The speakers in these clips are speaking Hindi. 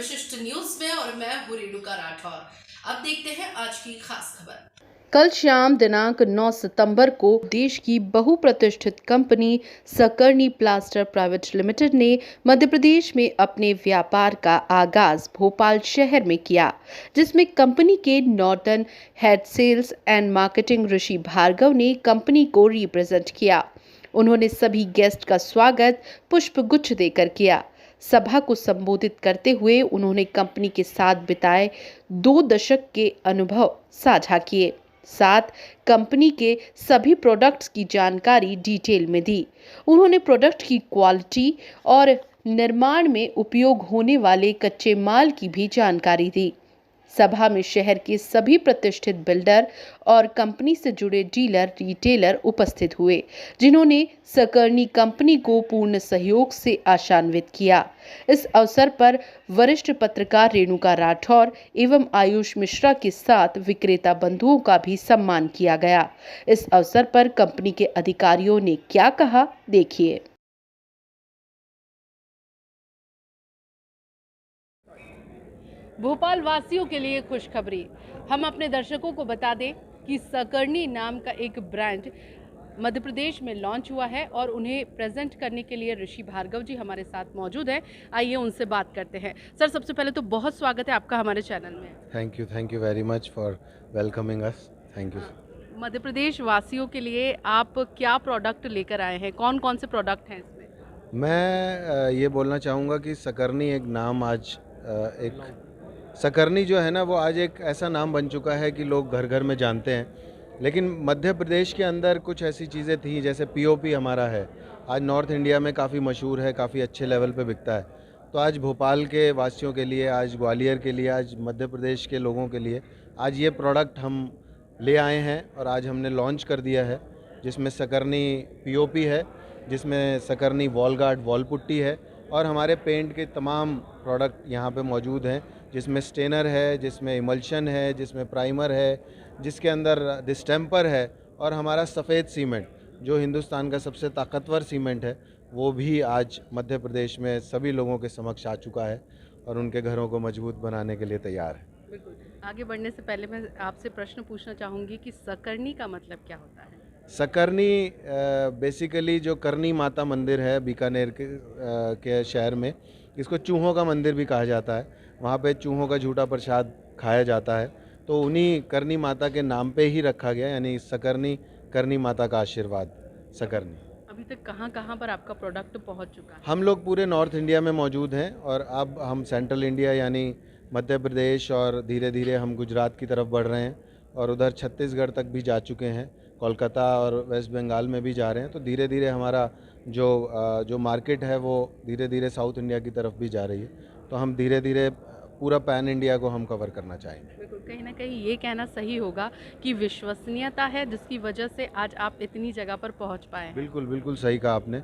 विशिष्ट न्यूज में और मैं हूं रेणुका राठौर। अब देखते हैं आज की खास खबर। कल शाम दिनांक 9 सितंबर को देश की बहुप्रतिष्ठित company Sakarni plaster private limited ने मध्य प्रदेश में अपने व्यापार का आगाज भोपाल शहर में किया, जिसमें कंपनी के northern head sales and marketing Rishi Bhargava ने कंपनी को रिप्रेजेंट किया। उन्होंने सभी गेस्ट का स्वागत पुष्प गुच्छ देकर किया। सभा को संबोधित करते हुए उन्होंने कंपनी के साथ बिताए 2 दशक के अनुभव साझा किए, साथ कंपनी के सभी प्रोडक्ट्स की जानकारी डिटेल में दी। उन्होंने प्रोडक्ट की क्वालिटी और निर्माण में उपयोग होने वाले कच्चे माल की भी जानकारी दी। सभा में शहर के सभी प्रतिष्ठित बिल्डर और कंपनी से जुड़े डीलर रिटेलर उपस्थित हुए, जिन्होंने सकरनी कंपनी को पूर्ण सहयोग से आशान्वित किया। इस अवसर पर वरिष्ठ पत्रकार रेणुका राठौर एवं आयुष मिश्रा के साथ विक्रेता बंधुओं का भी सम्मान किया गया। इस अवसर पर कंपनी के अधिकारियों ने क्या कहा, देखिए। भोपाल वासियों के लिए खुशखबरी। हम अपने दर्शकों को बता दें कि सकरनी नाम का एक ब्रांड मध्य प्रदेश में लॉन्च हुआ है और उन्हें प्रेजेंट करने के लिए ऋषि भार्गव जी हमारे साथ मौजूद हैं। आइए उनसे बात करते हैं। सर, सबसे पहले तो बहुत स्वागत है आपका हमारे चैनल में। Thank you very much for welcoming us. Thank you. Madhya Pradesh वासियों के लिए आप क्या प्रोडक्ट लेकर आए हैं, कौन कौन से प्रोडक्ट हैं इसमें? मैं ये बोलना चाहूँगा कि सकरनी एक नाम आज एक सकरनी जो है ना, वो आज एक ऐसा नाम बन चुका है कि लोग घर घर में जानते हैं। लेकिन मध्य प्रदेश के अंदर कुछ ऐसी चीज़ें थी, जैसे पीओपी हमारा है, आज नॉर्थ इंडिया में काफ़ी मशहूर है, काफ़ी अच्छे लेवल पे बिकता है। तो आज भोपाल के वासियों के लिए, आज ग्वालियर के लिए, आज मध्य प्रदेश के लोगों के लिए आज ये प्रोडक्ट हम ले आए हैं और आज हमने लॉन्च कर दिया है, जिसमें सकरनी पीओपी है, जिसमें Sakarni wall guard wall putty है और हमारे पेंट के तमाम प्रोडक्ट यहाँ पे मौजूद हैं, जिसमें स्टेनर है, जिसमें इमल्शन है, जिसमें प्राइमर है, जिसके अंदर डिस्टेम्पर है और हमारा सफ़ेद सीमेंट जो हिंदुस्तान का सबसे ताकतवर सीमेंट है, वो भी आज मध्य प्रदेश में सभी लोगों के समक्ष आ चुका है और उनके घरों को मजबूत बनाने के लिए तैयार है। बिल्कुल। आगे बढ़ने से पहले मैं आपसे प्रश्न पूछना चाहूँगी कि सकरनी का मतलब क्या होता है? सकरनी बेसिकली जो करनी माता मंदिर है बीकानेर के शहर में, इसको चूहों का मंदिर भी कहा जाता है। वहाँ पे चूहों का झूठा प्रसाद खाया जाता है, तो उन्हीं करनी माता के नाम पे ही रखा गया, यानी सकरनी, करनी माता का आशीर्वाद, सकरनी। अभी तक कहाँ कहाँ पर आपका प्रोडक्ट पहुँच चुका है? हम लोग पूरे नॉर्थ इंडिया में मौजूद हैं और अब हम सेंट्रल इंडिया यानी मध्य प्रदेश और धीरे धीरे हम गुजरात की तरफ बढ़ रहे हैं और उधर छत्तीसगढ़ तक भी जा चुके हैं, कोलकाता और वेस्ट बंगाल में भी जा रहे हैं। तो धीरे धीरे हमारा जो मार्केट है वो धीरे धीरे साउथ इंडिया की तरफ भी जा रही है। तो हम धीरे धीरे पूरा पैन इंडिया को हम कवर करना चाहेंगे। बिल्कुल, कहीं ना कहीं ये कहना सही होगा कि विश्वसनीयता है जिसकी वजह से आज आप इतनी जगह पर पहुंच पाए हैं। बिल्कुल बिल्कुल सही कहा आपने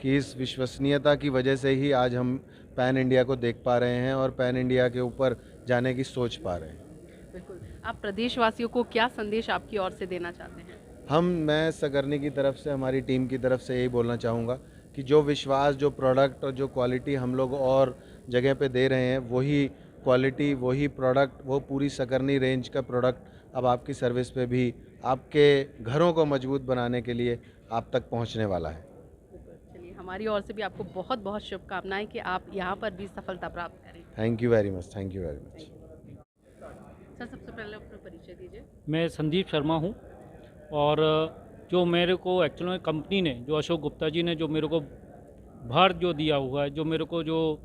कि इस विश्वसनीयता की वजह से ही आज हम पैन इंडिया को देख पा रहे हैं और पैन इंडिया के ऊपर जाने की सोच पा रहे हैं। बिल्कुल। आप प्रदेशवासियों को क्या संदेश आपकी ओर से देना चाहते हैं? मैं सकरनी की तरफ से, हमारी टीम की तरफ से यही बोलना चाहूँगा कि जो विश्वास, जो प्रोडक्ट और जो क्वालिटी हम लोग और जगह पे दे रहे हैं, वही क्वालिटी, वही प्रोडक्ट, वो पूरी सकरनी रेंज का प्रोडक्ट अब आपकी सर्विस पे भी आपके घरों को मजबूत बनाने के लिए आप तक पहुंचने वाला है। चलिए, हमारी ओर से भी आपको बहुत बहुत शुभकामनाएं कि आप यहाँ पर भी सफलता प्राप्त करें। Thank you very much. Thank you very much. Sir, सबसे पहले अपना परिचय दीजिए। मैं संदीप शर्मा हूँ और जो मेरे को एक्चुअल में कंपनी ने, जो अशोक गुप्ता जी ने जो मेरे को भार जो दिया हुआ है, जो मेरे को जो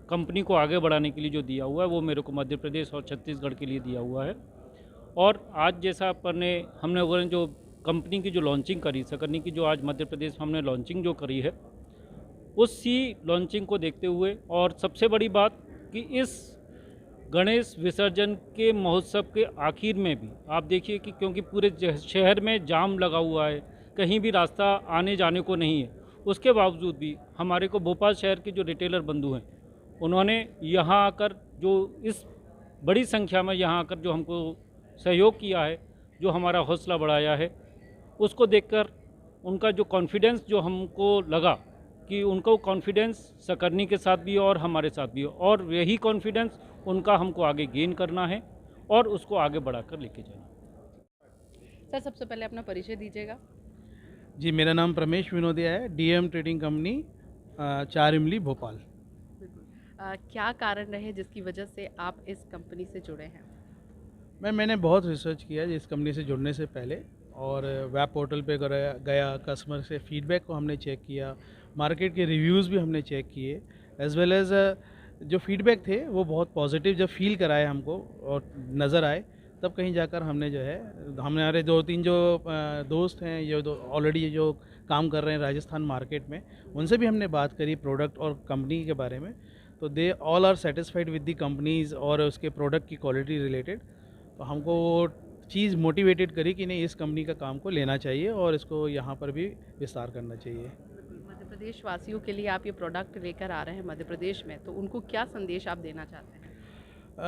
कंपनी को आगे बढ़ाने के लिए जो दिया हुआ है, वो मेरे को मध्य प्रदेश और छत्तीसगढ़ के लिए दिया हुआ है। और आज जैसा हमने वो जो कंपनी की जो लॉन्चिंग करी, सकरनी की जो आज मध्य प्रदेश में हमने लॉन्चिंग जो करी है, उसी लॉन्चिंग को देखते हुए और सबसे बड़ी बात कि इस गणेश विसर्जन के महोत्सव के आखिर में भी आप देखिए कि क्योंकि पूरे शहर में जाम लगा हुआ है, कहीं भी रास्ता आने जाने को नहीं है, उसके बावजूद भी हमारे को भोपाल शहर के जो रिटेलर बंधु हैं, उन्होंने यहाँ आकर जो इस बड़ी संख्या में यहाँ आकर जो हमको सहयोग किया है, जो हमारा हौसला बढ़ाया है, उसको देखकर उनका जो कॉन्फिडेंस जो हमको लगा कि उनको कॉन्फिडेंस सकरनी के साथ भी और हमारे साथ भी हो, और यही कॉन्फिडेंस उनका हमको आगे गेन करना है और उसको आगे बढ़ाकर लेके जाना। सर, सबसे पहले अपना परिचय दीजिएगा। जी, मेरा नाम प्रमेश विनोदिया है, डीएम ट्रेडिंग कंपनी, 4 इमली, भोपाल। क्या कारण रहे जिसकी वजह से आप इस कंपनी से जुड़े हैं? मैंने बहुत रिसर्च किया इस कंपनी से जुड़ने से पहले, और वेब पोर्टल पे गया, कस्टमर से फीडबैक को हमने चेक किया, मार्केट के रिव्यूज़ भी हमने चेक किए, एज वेल एज़ जो फीडबैक थे वो बहुत पॉजिटिव जब फील कराए हमको और नज़र आए, तब कहीं जाकर हमने जो है, हमारे 2-3 जो दोस्त हैं, ये ऑलरेडी जो काम कर रहे हैं राजस्थान मार्केट में, उनसे भी हमने बात करी प्रोडक्ट और कंपनी के बारे में, तो they all are satisfied with the companies और उसके प्रोडक्ट की क्वालिटी रिलेटेड। तो हमको वो चीज़ मोटिवेटेड करी कि नहीं, इस कंपनी का काम को लेना चाहिए और इसको यहाँ पर भी विस्तार करना चाहिए। मध्य प्रदेश वासियों के लिए आप ये प्रोडक्ट लेकर आ रहे हैं मध्य प्रदेश में, तो उनको क्या संदेश आप देना चाहते हैं?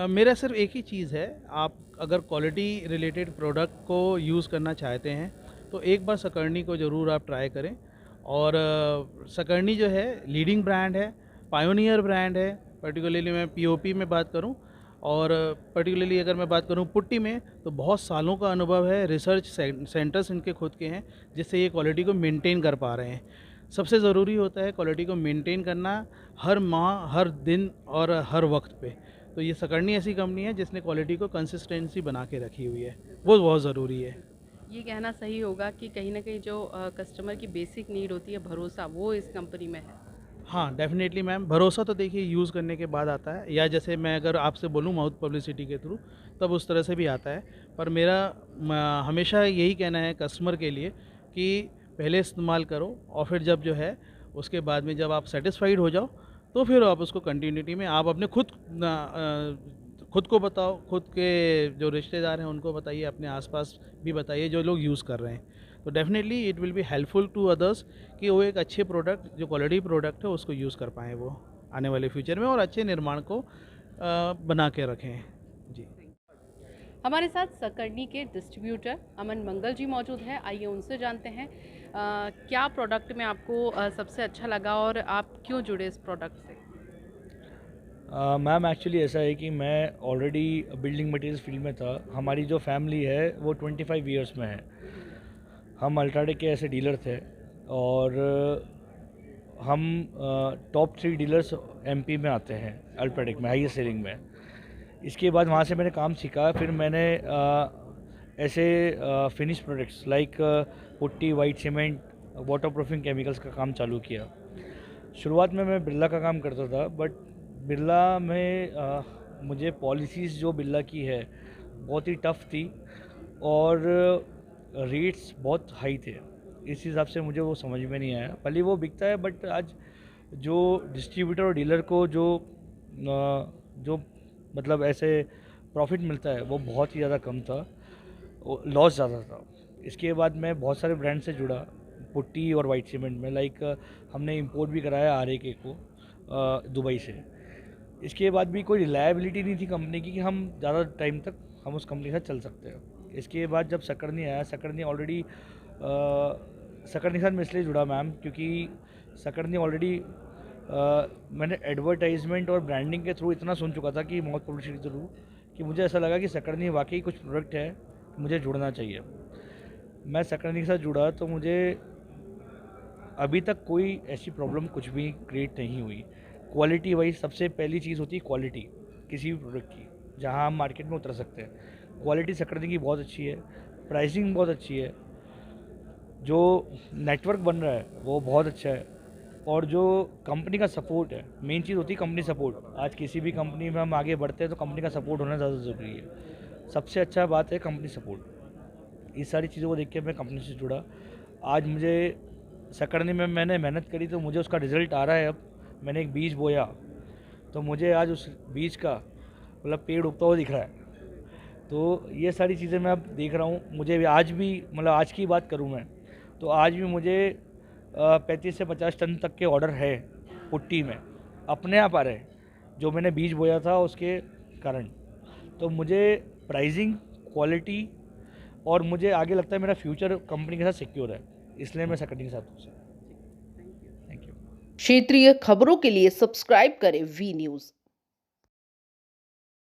मेरा सिर्फ एक ही चीज़ है, आप अगर क्वालिटी रिलेटेड प्रोडक्ट को यूज़ करना चाहते हैं तो एक बार सकरनी को ज़रूर आप ट्राई करें। और सकरनी जो है लीडिंग ब्रांड है, पायोनियर ब्रांड है। पर्टिकुलरली मैं पीओपी में बात करूं, और पर्टिकुलरली अगर मैं बात करूं पुट्टी में, तो बहुत सालों का अनुभव है, रिसर्च सेंटर्स इनके खुद के हैं, जिससे ये क्वालिटी को मेंटेन कर पा रहे हैं। सबसे ज़रूरी होता है क्वालिटी को मेंटेन करना, हर माह, हर दिन और हर वक्त पे। तो ये सकरनी ऐसी कंपनी है जिसने क्वालिटी को कंसिस्टेंसी बना के रखी हुई है, वो बहुत ज़रूरी है। ये कहना सही होगा कि कहीं ना कहीं जो कस्टमर की बेसिक नीड होती है, भरोसा, वो इस कंपनी में है। हाँ, डेफिनेटली मैम, भरोसा तो देखिए यूज़ करने के बाद आता है, या जैसे मैं अगर आपसे बोलूँ माउथ पब्लिसिटी के थ्रू, तब उस तरह से भी आता है। पर मेरा हमेशा यही कहना है कस्टमर के लिए कि पहले इस्तेमाल करो, और फिर जब जो है उसके बाद में जब आप सेटिस्फाइड हो जाओ, तो फिर आप उसको कंटिन्यूटी में आप अपने खुद को बताओ, खुद के जो रिश्तेदार हैं उनको बताइए, अपने आसपास भी बताइए जो लोग यूज़ कर रहे हैं। तो definitely it will be helpful to others कि वो एक अच्छे प्रोडक्ट, जो क्वालिटी प्रोडक्ट है, उसको यूज़ कर पाएँ वो आने वाले फ्यूचर में, और अच्छे निर्माण को बना के रखें। जी, हमारे साथ सकरनी के डिस्ट्रीब्यूटर अमन मंगल जी मौजूद हैं। आइए उनसे जानते हैं क्या प्रोडक्ट में आपको सबसे अच्छा लगा और आप क्यों जुड़े इस प्रोडक्ट से? मैम, एक्चुअली ऐसा है कि मैं ऑलरेडी बिल्डिंग मटेरियल्स फील्ड में था। हमारी जो फैमिली है वो 25 ईयर्स में है। हम अल्ट्राटेक के ऐसे डीलर थे, और हम टॉप 3 डीलर्स एमपी में आते हैं अल्ट्राटेक में, हाईएस्ट सेलिंग में। इसके बाद वहाँ से मैंने काम सीखा, फिर मैंने ऐसे finish products like putty, white cement, water proofing chemicals का काम चालू किया। शुरुआत में मैं बिरला का काम करता था, बट बिरला में मुझे पॉलिसीज़ जो बिरला की है बहुत ही टफ़ थी, और रेट्स बहुत हाई थे। इस हिसाब से मुझे वो समझ में नहीं आया। भले वो बिकता है, बट आज जो डिस्ट्रीब्यूटर और डीलर को जो मतलब ऐसे प्रॉफिट मिलता है वो बहुत ही ज़्यादा कम था, लॉस ज़्यादा था। इसके बाद मैं बहुत सारे ब्रांड से जुड़ा पुट्टी और वाइट सीमेंट में, लाइक हमने इंपोर्ट भी कराया RAK को दुबई से। इसके बाद भी कोई रिलायबिलिटी नहीं थी कंपनी की कि हम ज़्यादा टाइम तक हम उस कंपनी के साथ चल सकते हैं। इसके बाद जब सकरनी आया, सकरनी ऑलरेडी सकरनी के साथ मैं इसलिए जुड़ा मैम, क्योंकि सकरनी ऑलरेडी मैंने एडवर्टाइजमेंट और ब्रांडिंग के थ्रू इतना सुन चुका था कि माउथ पब्लिसिटी के थ्रू, कि मुझे ऐसा लगा कि सकरनी वाकई कुछ प्रोडक्ट है, मुझे जुड़ना चाहिए। मैं सकरनी के साथ जुड़ा तो मुझे अभी तक कोई ऐसी प्रॉब्लम कुछ भी क्रिएट नहीं हुई। क्वालिटी वाइज सबसे पहली चीज़ होती है क्वालिटी किसी भी प्रोडक्ट की, जहां हम मार्केट में उतर सकते हैं। क्वालिटी सकरनी की बहुत अच्छी है, प्राइसिंग बहुत अच्छी है, जो नेटवर्क बन रहा है वो बहुत अच्छा है, और जो कंपनी का सपोर्ट है, मेन चीज़ होती है कंपनी सपोर्ट। आज किसी भी कंपनी में हम आगे बढ़ते हैं तो कंपनी का सपोर्ट होना ज़्यादा ज़रूरी है। सबसे अच्छा बात है कंपनी सपोर्ट। इस सारी चीज़ों को देख के मैं कंपनी से जुड़ा। आज मुझे सकरनी में मैंने मेहनत करी तो मुझे उसका रिज़ल्ट आ रहा है। अब मैंने एक बीज बोया तो मुझे आज उस बीज का मतलब पेड़ उगता हुआ दिख रहा है। तो ये सारी चीज़ें मैं अब देख रहा हूँ। मुझे आज भी, मतलब आज की बात करूँ मैं, तो आज भी मुझे 35 से 50 टन तक के ऑर्डर है पुट्टी में, अपने आप आ रहे हैं, जो मैंने बीज बोया था उसके कारण। तो मुझे प्राइसिंग, क्वालिटी, और मुझे आगे लगता है मेरा फ्यूचर कंपनी के साथ सिक्योर है, इसलिए मैं सकरनी के साथ हूँ। Thank you. क्षेत्रीय खबरों के लिए सब्सक्राइब करें वी न्यूज़।